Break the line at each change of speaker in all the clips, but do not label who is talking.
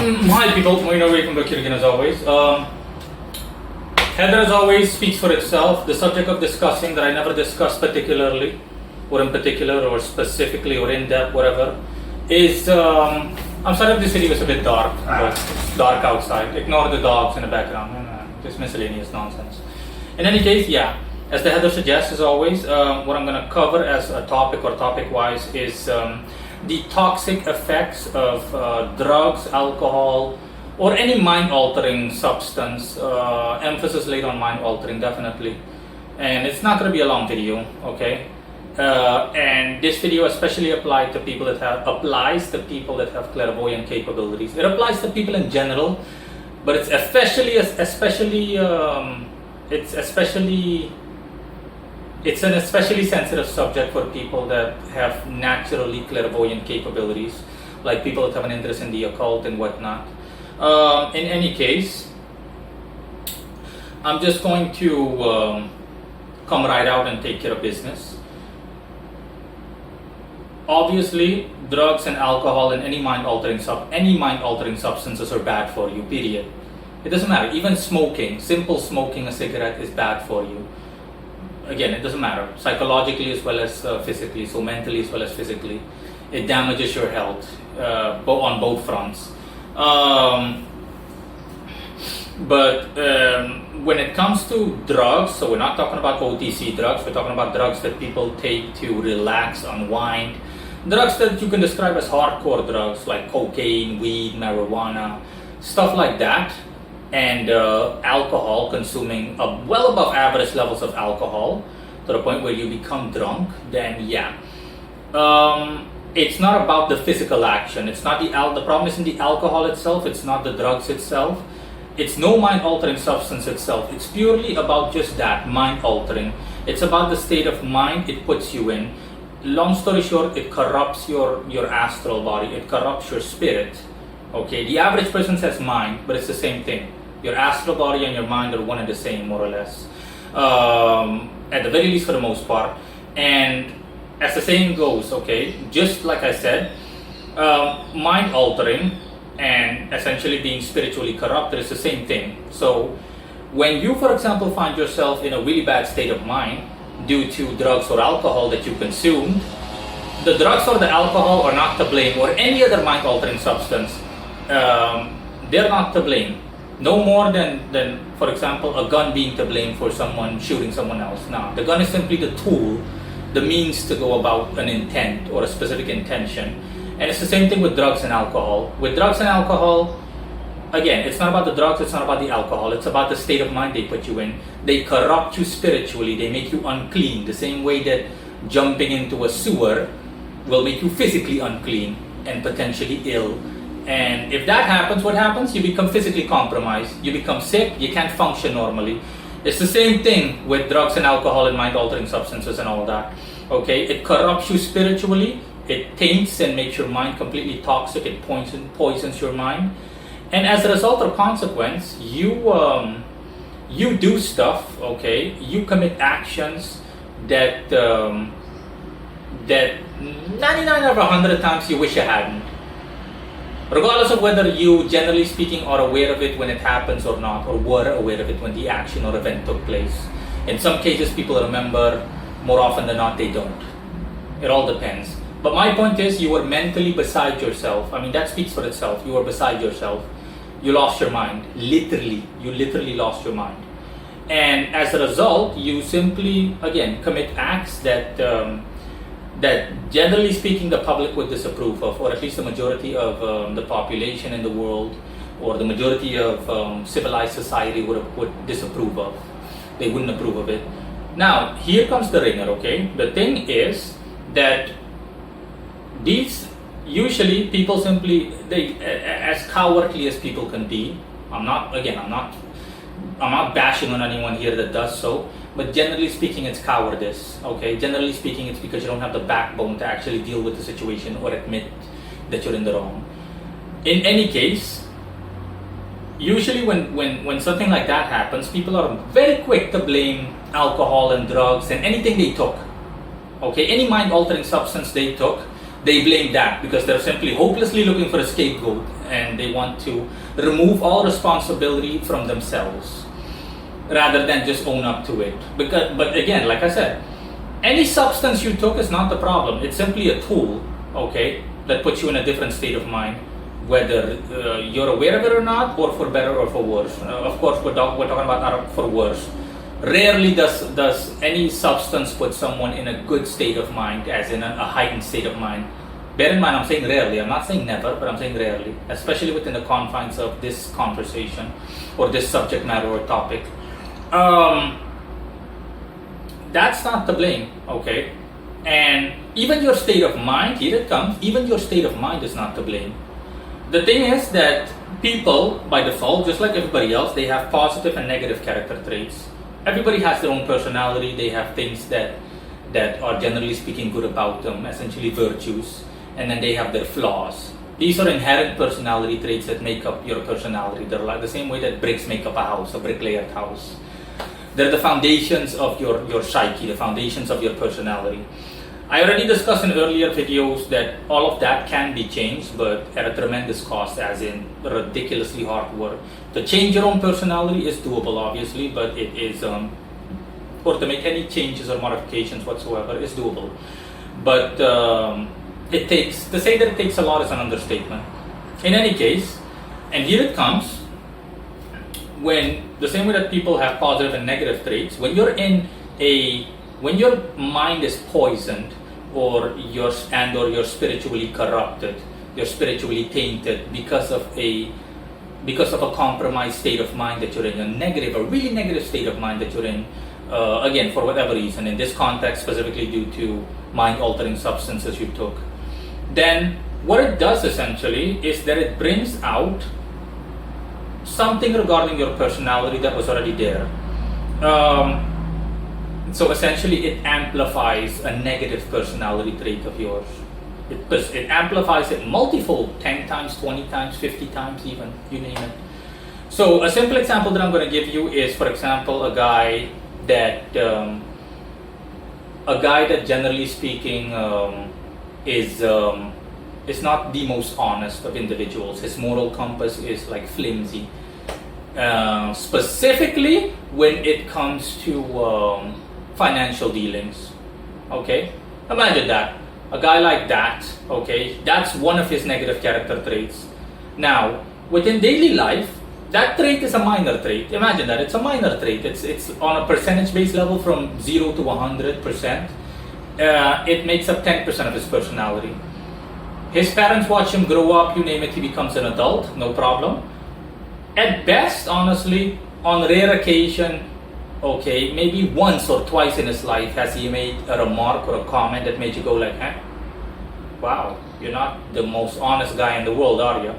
Hi people, Moino Ray from Bakirgan as always. Heather as always speaks for itself. The subject of discussing that I never discuss particularly, or in particular, or specifically, or in depth, whatever, is I'm sorry if this video is a bit dark, but it's dark outside. Ignore the dogs in the background, just miscellaneous nonsense. In any case, yeah, as the header suggests, as always, what I'm going to cover as a topic or topic-wise is the toxic effects of drugs, alcohol, or any mind-altering substance. Emphasis laid on mind-altering, definitely. And it's not going to be a long video, okay? And this video especially applies to people that have clairvoyant capabilities. It applies to people in general, but it's it's an especially sensitive subject for people that have naturally clairvoyant capabilities, like people that have an interest in the occult and whatnot. In any case, I'm just going to come right out and take care of business. Obviously, drugs and alcohol and any mind-altering substances are bad for you, period. It doesn't matter. Even smoking, simple smoking a cigarette is bad for you. Again, it doesn't matter. Psychologically as well as physically, so mentally as well as physically. It damages your health on both fronts. But when it comes to drugs, so we're not talking about OTC drugs, we're talking about drugs that people take to relax, unwind. Drugs that you can describe as hardcore drugs like cocaine, weed, marijuana, stuff like that. And alcohol, consuming well above average levels of alcohol to the point where you become drunk, then yeah. It's not about the physical action. It's not the problem isn't the alcohol itself, it's not the drugs itself. It's no mind-altering substance itself. It's purely about just that, mind-altering. It's about the state of mind it puts you in. Long story short, it corrupts your astral body. It corrupts your spirit. Okay, the average person says mind, but it's the same thing. Your astral body and your mind are one and the same, more or less. At the very least, for the most part. And as the saying goes, okay, just like I said, mind-altering and essentially being spiritually corrupted is the same thing. So when you, for example, find yourself in a really bad state of mind due to drugs or alcohol that you consumed, the drugs or the alcohol are not to blame, or any other mind-altering substance, they're not to blame. No more than, for example, a gun being to blame for someone shooting someone else. Now, the gun is simply the tool, the means to go about an intent or a specific intention. And it's the same thing with drugs and alcohol. With drugs and alcohol, again, it's not about the drugs, it's not about the alcohol, it's about the state of mind they put you in. They corrupt you spiritually, they make you unclean, the same way that jumping into a sewer will make you physically unclean and potentially ill. And if that happens, what happens? You become physically compromised, you become sick, you can't function normally. It's the same thing with drugs and alcohol and mind-altering substances and all that. Okay, it corrupts you spiritually, it taints and makes your mind completely toxic, it poisons your mind. And as a result or consequence, you do stuff, okay, you commit actions that 99 out of 100 times you wish you hadn't. Regardless of whether you, generally speaking, are aware of it when it happens or not, or were aware of it when the action or event took place. In some cases, people remember. More often than not, they don't. It all depends. But my point is, you were mentally beside yourself. I mean, that speaks for itself. You were beside yourself. You lost your mind. Literally. You literally lost your mind. And as a result, you simply, again, commit acts that generally speaking the public would disapprove of, or at least the majority of the population in the world, or the majority of civilized society would disapprove of. They wouldn't approve of it. Now, here comes the ringer, okay? The thing is that these, usually people simply, as cowardly as people can be, I'm not bashing on anyone here that does so, but generally speaking, it's cowardice, okay? Generally speaking, it's because you don't have the backbone to actually deal with the situation or admit that you're in the wrong. In any case, usually when something like that happens, people are very quick to blame alcohol and drugs and anything they took, okay? Any mind-altering substance they took they blame that because they're simply hopelessly looking for a scapegoat and they want to remove all responsibility from themselves rather than just own up to it. But again, like I said, any substance you took is not the problem. It's simply a tool, okay, that puts you in a different state of mind, whether you're aware of it or not, or for better or for worse. Of course, we're talking about for worse. Rarely does any substance put someone in a good state of mind, as in a heightened state of mind. Bear in mind, I'm saying rarely. I'm not saying never, but I'm saying rarely, especially within the confines of this conversation or this subject matter or topic. That's not to blame, okay? And even your state of mind, here it comes, even your state of mind is not to blame. The thing is that people, by default, just like everybody else, they have positive and negative character traits. Everybody has their own personality. They have things that are generally speaking good about them, essentially virtues, and then they have their flaws. These are inherent personality traits that make up your personality. They're like the same way that bricks make up a house, a brick-layered house. They're the foundations of your psyche, the foundations of your personality. I already discussed in earlier videos that all of that can be changed, but at a tremendous cost, as in ridiculously hard work. To change your own personality is doable, obviously, but it is, or to make any changes or modifications whatsoever is doable. But to say that it takes a lot is an understatement. In any case, and here it comes, when the same way that people have positive and negative traits, when your mind is poisoned or you're spiritually corrupted, you're spiritually tainted because of a compromised state of mind that you're in, a really negative state of mind that you're in, again, for whatever reason, in this context specifically due to mind-altering substances you took, then what it does essentially is that it brings out something regarding your personality that was already there. So essentially it amplifies a negative personality trait of yours. It amplifies it multifold, 10 times, 20 times, 50 times even, you name it. So a simple example that I'm going to give you is, for example, a guy that generally speaking is not the most honest of individuals. His moral compass is like flimsy. Specifically when it comes to financial dealings. Okay? Imagine that. A guy like that, okay, that's one of his negative character traits. Now, within daily life, that trait is a minor trait. Imagine that, it's a minor trait. It's on a percentage-based level from 0 to 100%. It makes up 10% of his personality. His parents watch him grow up, you name it, he becomes an adult, no problem. At best, honestly, on rare occasion, okay, maybe once or twice in his life has he made a remark or a comment that made you go like, wow, you're not the most honest guy in the world, are you?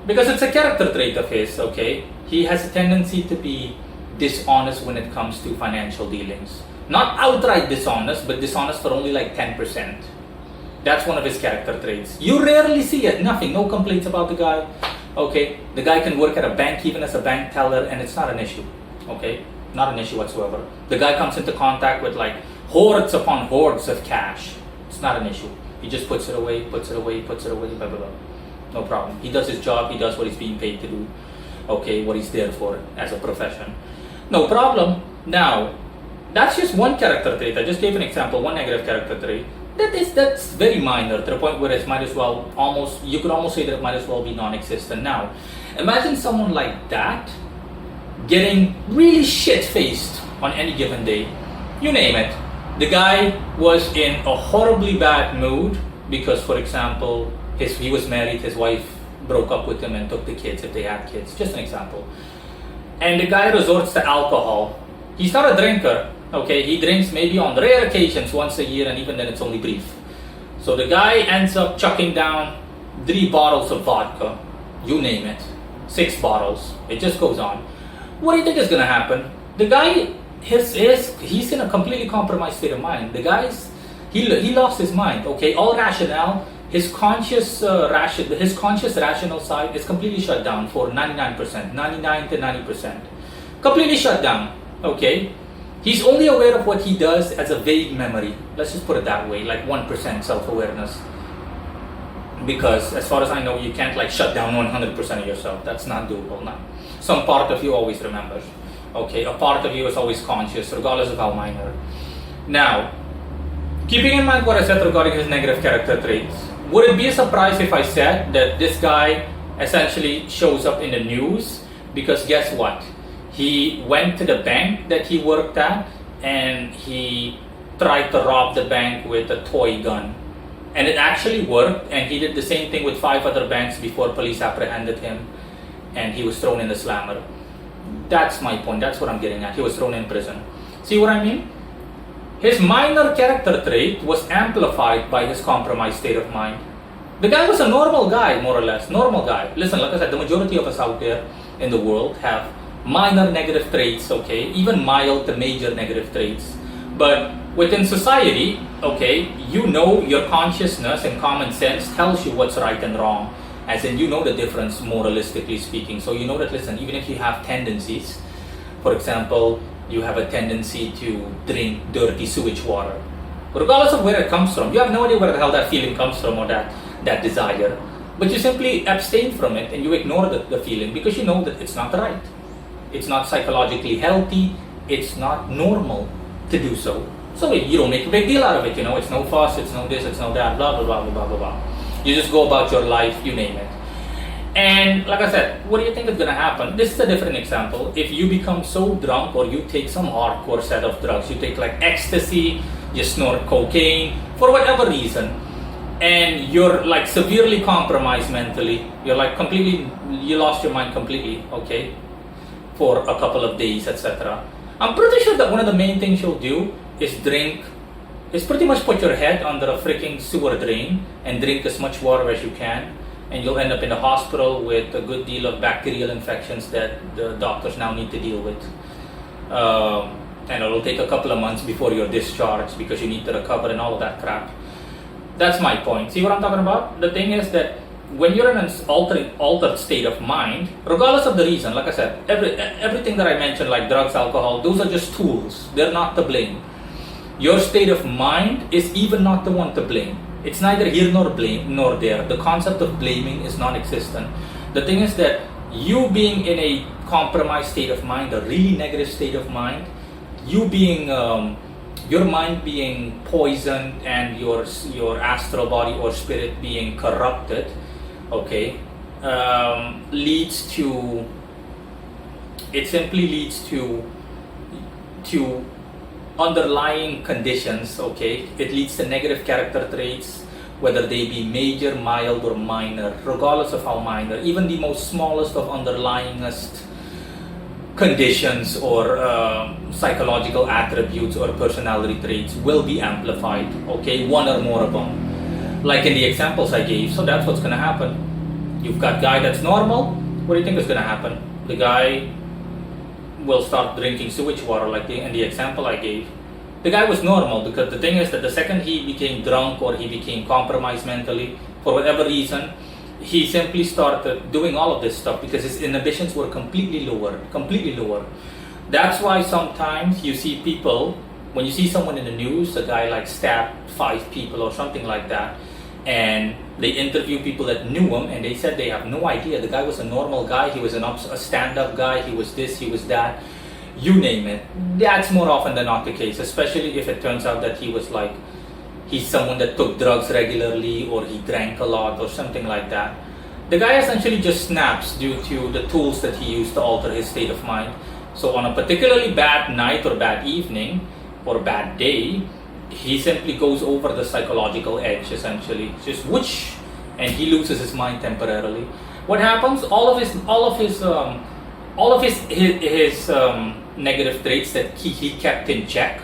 Because it's a character trait of his, okay? He has a tendency to be dishonest when it comes to financial dealings. Not outright dishonest, but dishonest for only like 10%. That's one of his character traits. You rarely see it, nothing, no complaints about the guy. Okay, the guy can work at a bank even as a bank teller and it's not an issue. Okay, not an issue whatsoever. The guy comes into contact with like hordes upon hordes of cash. It's not an issue. He just puts it away, blah, blah, blah. No problem. He does his job, he does what he's being paid to do. Okay, what he's there for as a profession. No problem. Now, that's just one character trait. I just gave an example, one negative character trait. That's very minor to the point where it might as well you could almost say that it might as well be non-existent. Now, imagine someone like that getting really shit-faced on any given day. You name it. The guy was in a horribly bad mood because, for example, he was married, his wife broke up with him and took the kids if they had kids. Just an example. And the guy resorts to alcohol. He's not a drinker. Okay, he drinks maybe on rare occasions once a year and even then it's only brief. So the guy ends up chucking down 3 bottles of vodka, you name it, 6 bottles, it just goes on. What do you think is going to happen? The guy, he's in a completely compromised state of mind. The guy's, he lost his mind, okay, all rationale, his conscious rational side is completely shut down for 99%, 99 to 90%. Completely shut down, okay? He's only aware of what he does as a vague memory. Let's just put it that way, like 1% self-awareness. because as far as I know, you can't like shut down 100% of yourself. That's not doable now. Some part of you always remembers. Okay, a part of you is always conscious, regardless of how minor. Now, keeping in mind what I said regarding his negative character traits, would it be a surprise if I said that this guy essentially shows up in the news? Because guess what? He went to the bank that he worked at and he tried to rob the bank with a toy gun. And it actually worked, and he did the same thing with 5 other banks before police apprehended him and he was thrown in the slammer. That's my point, that's what I'm getting at. He was thrown in prison. See what I mean? His minor character trait was amplified by his compromised state of mind. The guy was a normal guy, more or less. Normal guy. Listen, like I said, the majority of us out there in the world have minor negative traits, okay? Even mild to major negative traits. But within society, okay, you know your consciousness and common sense tells you what's right and wrong. As in, you know the difference moralistically speaking. So you know that, listen, even if you have tendencies, for example, you have a tendency to drink dirty sewage water. Regardless of where it comes from, you have no idea where the hell that feeling comes from or that desire. But you simply abstain from it and you ignore the feeling because you know that it's not right. It's not psychologically healthy. It's not normal to do so. So you don't make a big deal out of it, you know, it's no fuss, it's no this, it's no that, blah, blah, blah, blah, blah, blah. You just go about your life, you name it. And like I said, what do you think is going to happen? This is a different example. If you become so drunk or you take some hardcore set of drugs, you take like ecstasy, you snort cocaine, for whatever reason, and you're like severely compromised mentally, you're like completely, you lost your mind completely, okay, for a couple of days, etc. I'm pretty sure that one of the main things you'll do is pretty much put your head under a freaking sewer drain and drink as much water as you can, and you'll end up in the hospital with a good deal of bacterial infections that the doctors now need to deal with. And it'll take a couple of months before you're discharged because you need to recover and all of that crap. That's my point. See what I'm talking about? The thing is that when you're in an altered state of mind, regardless of the reason, like I said, everything that I mentioned, like drugs, alcohol, those are just tools. They're not to blame. Your state of mind is even not the one to blame. It's neither here nor there. The concept of blaming is non-existent. The thing is that you being in a compromised state of mind, a really negative state of mind, you being your mind being poisoned and your astral body or spirit being corrupted, okay, simply leads to underlying conditions, okay. It leads to negative character traits, whether they be major, mild, or minor, regardless of how minor. Even the most smallest of underlyingest conditions or psychological attributes or personality traits will be amplified, okay, one or more of them, like in the examples I gave. So that's what's going to happen. You've got guy that's normal. What do you think is going to happen? The guy will start drinking sewage water, like in the example I gave. The guy was normal, because the thing is that the second he became drunk or he became compromised mentally, for whatever reason, he simply started doing all of this stuff because his inhibitions were completely lower. That's why sometimes you see people, when you see someone in the news, a guy like stabbed 5 people or something like that, and they interview people that knew him and they said they have no idea. The guy was a normal guy, he was a stand-up guy, he was this, he was that, you name it. That's more often than not the case, especially if it turns out that he's someone that took drugs regularly or he drank a lot or something like that. The guy essentially just snaps due to the tools that he used to alter his state of mind. So on a particularly bad night or bad evening or bad day, he simply goes over the psychological edge, essentially, just whoosh, and he loses his mind temporarily. What happens? All of his negative traits that he kept in check,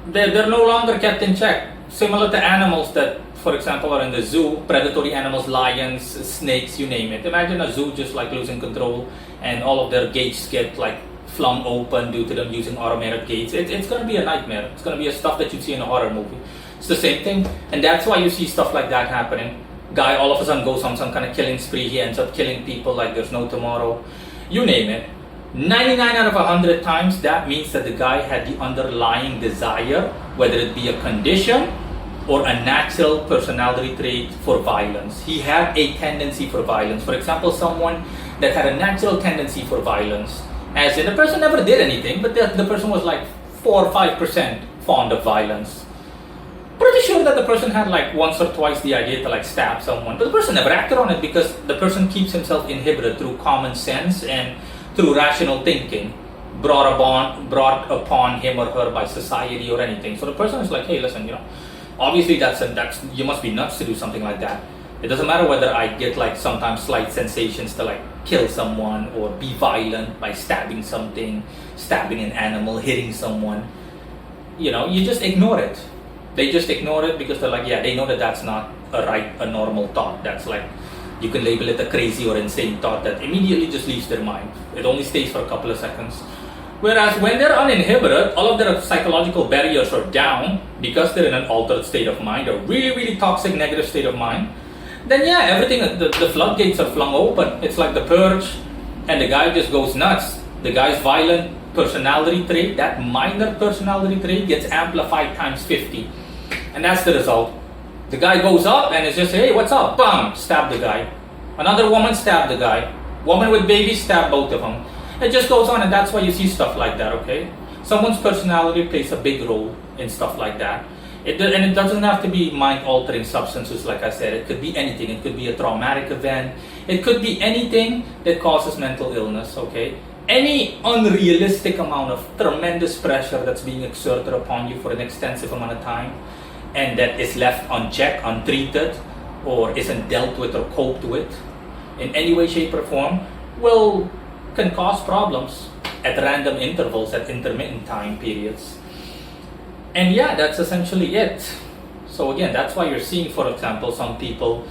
they're no longer kept in check. Similar to animals that, for example, are in the zoo, predatory animals, lions, snakes, you name it. Imagine a zoo just like losing control and all of their gates get like flung open due to them using automated gates. It's going to be a nightmare. It's going to be a stuff that you see in a horror movie. It's the same thing, and that's why you see stuff like that happening. Guy all of a sudden goes on some kind of killing spree. He ends up killing people like there's no tomorrow. You name it. 99 out of 100 times, that means that the guy had the underlying desire, whether it be a condition or a natural personality trait for violence. He had a tendency for violence. For example, someone that had a natural tendency for violence, as in the person never did anything, but the person was like 4 or 5% fond of violence. Pretty sure that the person had like once or twice the idea to like stab someone, but the person never acted on it because the person keeps himself inhibited through common sense and through rational thinking brought upon him or her by society or anything. So the person is like, hey, listen, obviously that's you must be nuts to do something like that. It doesn't matter whether I get like sometimes slight sensations to like kill someone or be violent by stabbing something, stabbing an animal, hitting someone. You just ignore it. They just ignore it because they're like, yeah, they know that that's not a normal thought. That's like, you can label it a crazy or insane thought that immediately just leaves their mind. It only stays for a couple of seconds. Whereas when they're uninhibited, all of their psychological barriers are down because they're in an altered state of mind, a really, really toxic, negative state of mind, then yeah, everything, the floodgates are flung open. It's like the purge, and the guy just goes nuts. The guy's violent personality trait, that minor personality trait, gets amplified times 50. And that's the result. The guy goes up and it's just, hey, what's up? Bam! Stab the guy. Another woman stabbed the guy. Woman with babies stabbed both of them. It just goes on, and that's why you see stuff like that, okay? Someone's personality plays a big role in stuff like that. And it doesn't have to be mind-altering substances, like I said. It could be anything. It could be a traumatic event. It could be anything that causes mental illness, okay? Any unrealistic amount of tremendous pressure that's being exerted upon you for an extensive amount of time and that is left unchecked, untreated, or isn't dealt with or coped with in any way, shape, or form can cause problems at random intervals, at intermittent time periods. And yeah, that's essentially it. So again, that's why you're seeing, for example, some people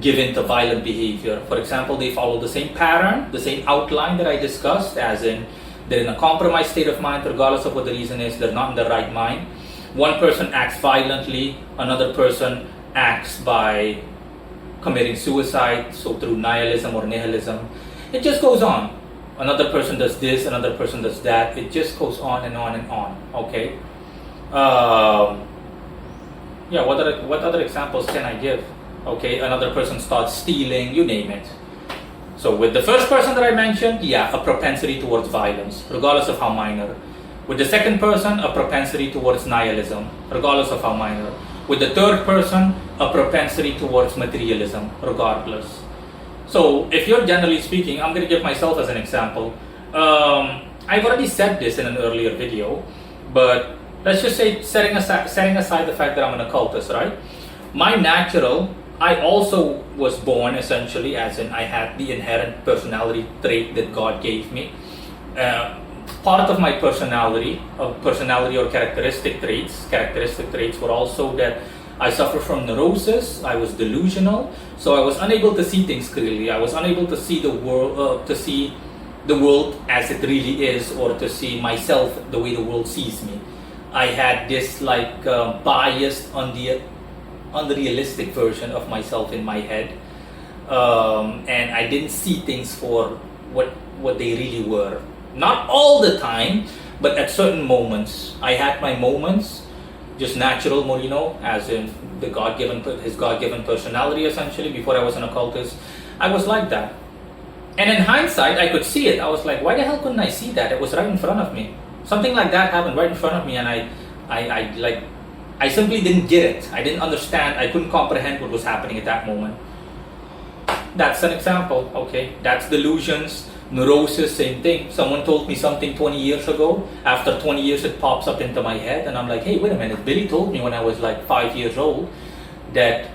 give into violent behavior. For example, they follow the same pattern, the same outline that I discussed, as in they're in a compromised state of mind regardless of what the reason is, they're not in the right mind. One person acts violently, another person acts by committing suicide, so through nihilism or nihilism. It just goes on. Another person does this, another person does that. It just goes on and on and on, okay? What other examples can I give? Okay, another person starts stealing, you name it. So with the first person that I mentioned, yeah, a propensity towards violence, regardless of how minor. With the second person, a propensity towards nihilism, regardless of how minor. With the third person, a propensity towards materialism, regardless. So if you're generally speaking, I'm going to give myself as an example. I've already said this in an earlier video, but let's just say setting aside the fact that I'm an occultist, right? My natural, I also was born essentially, as in I had the inherent personality trait that God gave me. Part of my personality or characteristic traits were also that I suffer from neurosis, I was delusional, so I was unable to see things clearly. I was unable to see the world, as it really is, or to see myself the way the world sees me. I had this biased, unrealistic version of myself in my head, and I didn't see things for what they really were. Not all the time, but at certain moments. I had my moments, just natural Moreno, as in his God-given personality essentially. Before I was an occultist, I was like that. And in hindsight, I could see it. I was like, why the hell couldn't I see that? It was right in front of me. Something like that happened right in front of me, and I simply didn't get it. I didn't understand. I couldn't comprehend what was happening at that moment. That's an example, okay? That's delusions, neurosis, same thing. Someone told me something 20 years ago. After 20 years, it pops up into my head, and I'm like, hey, wait a minute. Billy told me when I was like 5 years old that,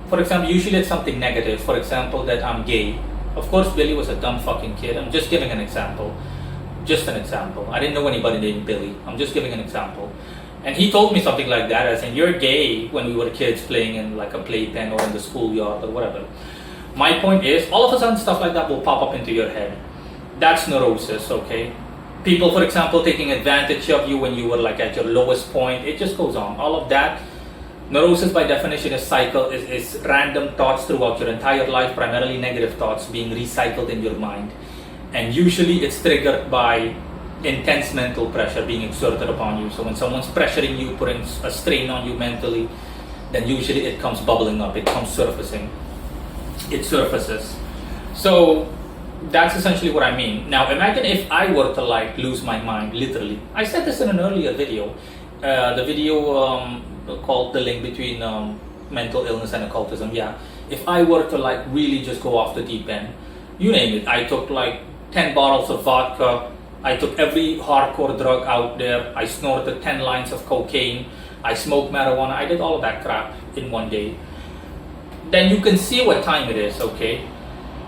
for example, usually it's something negative. For example, that I'm gay. Of course, Billy was a dumb fucking kid. I'm just giving an example. Just an example. I didn't know anybody named Billy. I'm just giving an example. And he told me something like that, as in, you're gay, when we were kids playing in like a playpen or in the schoolyard or whatever. My point is, all of a sudden stuff like that will pop up into your head. That's neurosis, okay? People, for example, taking advantage of you when you were like at your lowest point. It just goes on. All of that. Neurosis by definition is random thoughts throughout your entire life, primarily negative thoughts being recycled in your mind. And usually it's triggered by intense mental pressure being exerted upon you. So when someone's pressuring you, putting a strain on you mentally, then usually it comes bubbling up, it comes surfacing, it surfaces. So that's essentially what I mean. Now imagine if I were to like lose my mind, literally. I said this in an earlier video, the video called The Link Between Mental Illness and Occultism. Yeah, if I were to like really just go off the deep end, you name it, I took like 10 bottles of vodka, I took every hardcore drug out there, I snorted 10 lines of cocaine, I smoked marijuana, I did all of that crap in one day, then you can see what time it is, okay?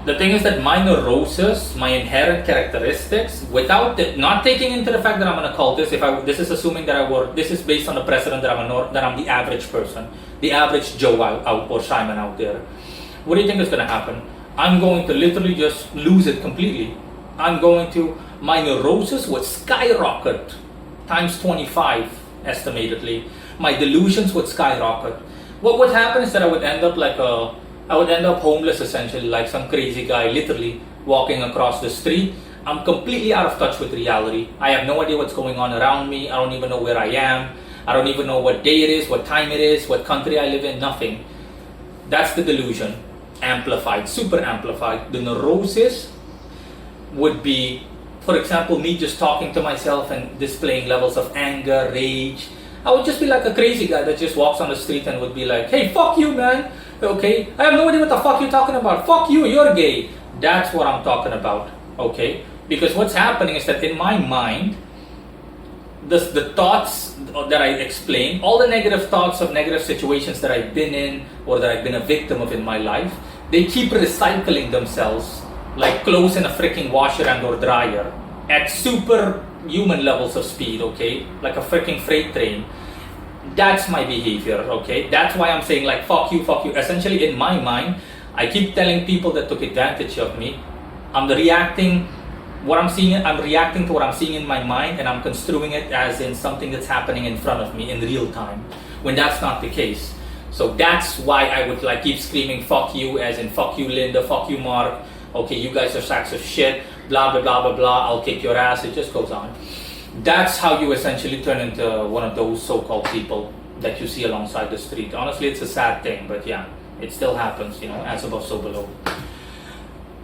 The thing is that my neurosis, my inherent characteristics, without not taking into the fact that I'm an occultist, this is assuming that this is based on the precedent that I'm the average person, the average Joe out or Simon out there. What do you think is going to happen? I'm going to literally just lose it completely. My neurosis would skyrocket times 25 estimatedly. My delusions would skyrocket. What would happen is that I would end up homeless essentially, like some crazy guy literally walking across the street. I'm completely out of touch with reality. I have no idea what's going on around me. I don't even know where I am. I don't even know what day it is, what time it is, what country I live in, nothing. That's the delusion, amplified, super amplified. The neurosis would be, for example, me just talking to myself and displaying levels of anger, rage. I would just be like a crazy guy that just walks on the street and would be like, hey, fuck you, man. Okay, I have no idea what the fuck you're talking about. Fuck you, you're gay. That's what I'm talking about. Okay, because what's happening is that in my mind, the thoughts that I explain, all the negative thoughts of negative situations that I've been in or that I've been a victim of in my life, they keep recycling themselves like clothes in a freaking washer and or dryer at superhuman levels of speed, okay? Like a freaking freight train. That's my behavior, okay? That's why I'm saying like, fuck you, fuck you. Essentially in my mind, I keep telling people that took advantage of me, I'm reacting to what I'm seeing in my mind, and I'm construing it as in something that's happening in front of me in real time, when that's not the case. So that's why I would like keep screaming fuck you, as in fuck you Linda, fuck you Mark, okay, you guys are sacks of shit, blah blah blah blah blah, I'll kick your ass. It just goes on. That's how you essentially turn into one of those so-called people that you see alongside the street. Honestly, it's a sad thing, but yeah, it still happens, you know, as above so below.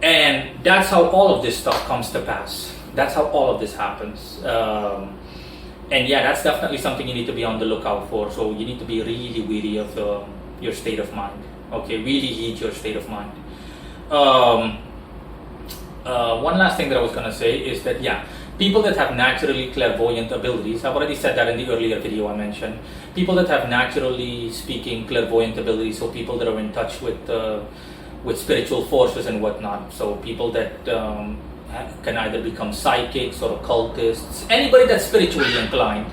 And that's how all of this stuff comes to pass. That's how all of this happens. And yeah, that's definitely something you need to be on the lookout for. So you need to be really wary of your state of mind. Okay, really heed your state of mind. One last thing that I was going to say is that, yeah, people that have naturally clairvoyant abilities, I've already said that in the earlier video I mentioned, people that have naturally speaking clairvoyant abilities, so people that are in touch with spiritual forces and whatnot, so people that can either become psychics or occultists, anybody that's spiritually inclined,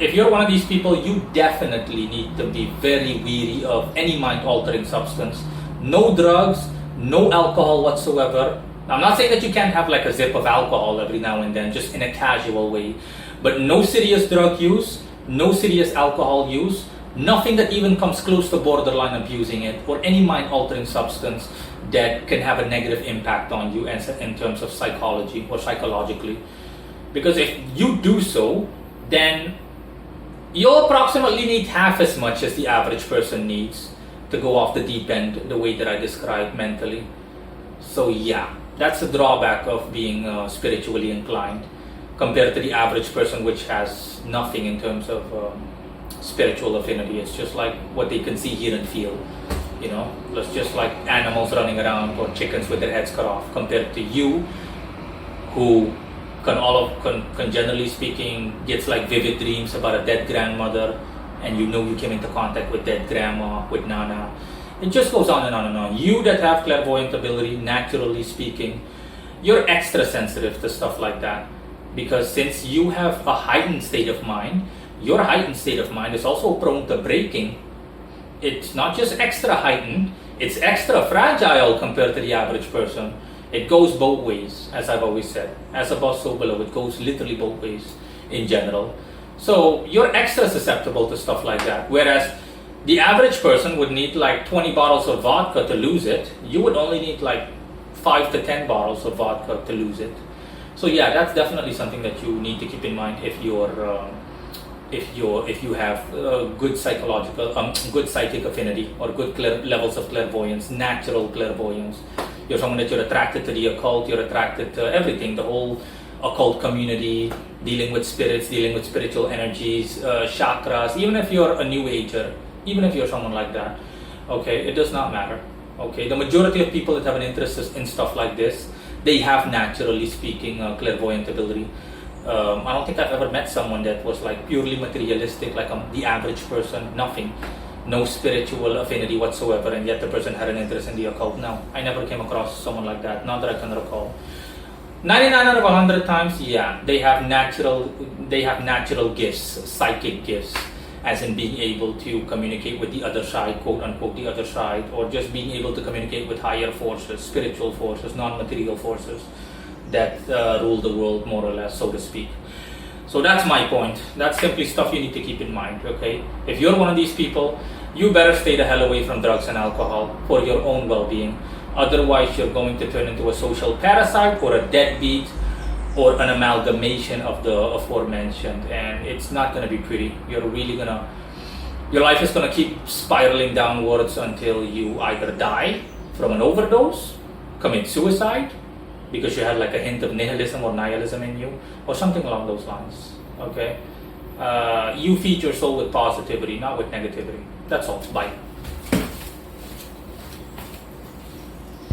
if you're one of these people, you definitely need to be very wary of any mind-altering substance. No drugs, no alcohol whatsoever. I'm not saying that you can't have like a zip of alcohol every now and then, just in a casual way, but no serious drug use, no serious alcohol use, nothing that even comes close to borderline abusing it, or any mind-altering substance that can have a negative impact on you in terms of psychology or psychologically. Because if you do so, then you'll approximately need half as much as the average person needs to go off the deep end the way that I described mentally. So yeah, that's a drawback of being spiritually inclined compared to the average person, which has nothing in terms of spiritual affinity. It's just like what they can see, hear and feel, you know. It's just like animals running around or chickens with their heads cut off, compared to you who can generally speaking gets like vivid dreams about a dead grandmother, and you know you came into contact with dead grandma, with Nana. It just goes on and on and on. You that have clairvoyant ability, naturally speaking, you're extra sensitive to stuff like that, because since you have a heightened state of mind, your heightened state of mind is also prone to breaking. It's not just extra heightened, it's extra fragile compared to the average person. It goes both ways, as I've always said. As above, so below. It goes literally both ways in general. So you're extra susceptible to stuff like that. Whereas the average person would need like 20 bottles of vodka to lose it. You would only need like 5 to 10 bottles of vodka to lose it. So yeah, that's definitely something that you need to keep in mind if you're if you have good psychic affinity or good levels of clairvoyance, natural clairvoyance. You're someone that you're attracted to the occult, you're attracted to everything, the whole occult community, dealing with spirits, dealing with spiritual energies, chakras. Even if you're a new ager, even if you're someone like that, okay, it does not matter. Okay, the majority of people that have an interest in stuff like this, they have, naturally speaking, clairvoyant ability. I don't think I've ever met someone that was like purely materialistic, like the average person. Nothing, no spiritual affinity whatsoever, and yet the person had an interest in the occult. No, I never came across someone like that, not that I can recall. 99 out of 100 times, yeah, they have natural gifts, psychic gifts, as in being able to communicate with the other side, quote unquote the other side, or just being able to communicate with higher forces, spiritual forces, non-material forces that rule the world, more or less, so to speak. So that's my point. That's simply stuff you need to keep in mind, okay? If you're one of these people, you better stay the hell away from drugs and alcohol for your own well-being. Otherwise, you're going to turn into a social parasite or a deadbeat or an amalgamation of the aforementioned, and it's not going to be pretty. Your life is going to keep spiraling downwards until you either die from an overdose, commit suicide, because you had like a hint of nihilism in you, or something along those lines, okay? You feed your soul with positivity, not with negativity. That's all. Bye.